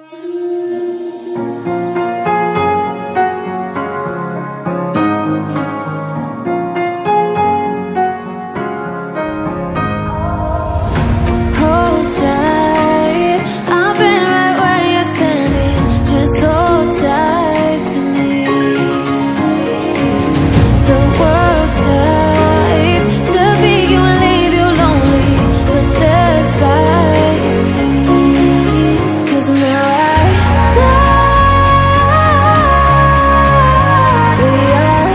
Hold tight, I've been right where you're standing. Just hold tight to me. The world tries to beat you and leave you lonely, but there's light you see. 'Cause now I know we are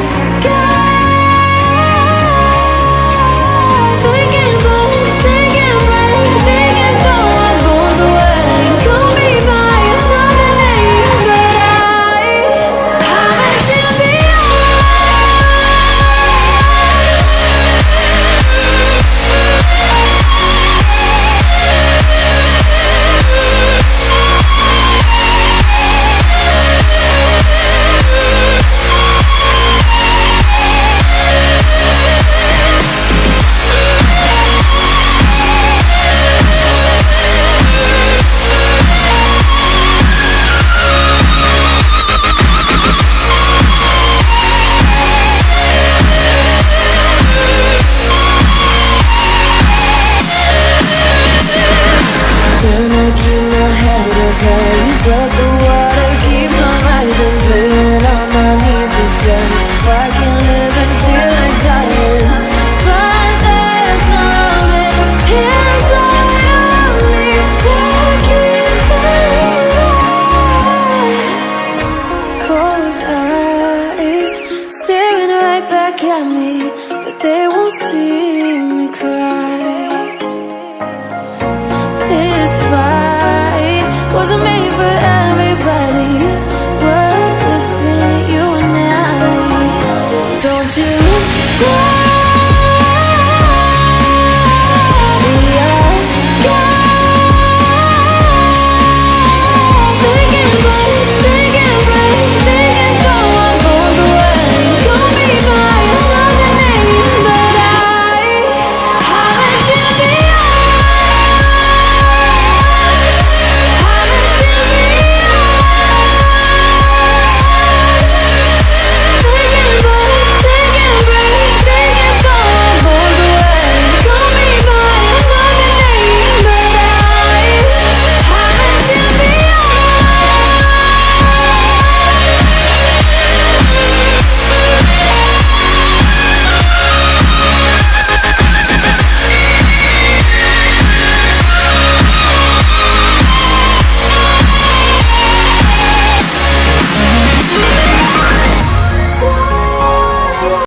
God. They can push, they can break, they can throw our bones away. Call me by another name, but I'm a champion. Trying to keep my head up high, but the water keeps on rising. Feeling on my knees beside. I can live and feel like dying, but there's something inside of me that keeps believing. Cold eyes staring right back at me, but they won't see me cry. This fight wasn't made for everybody.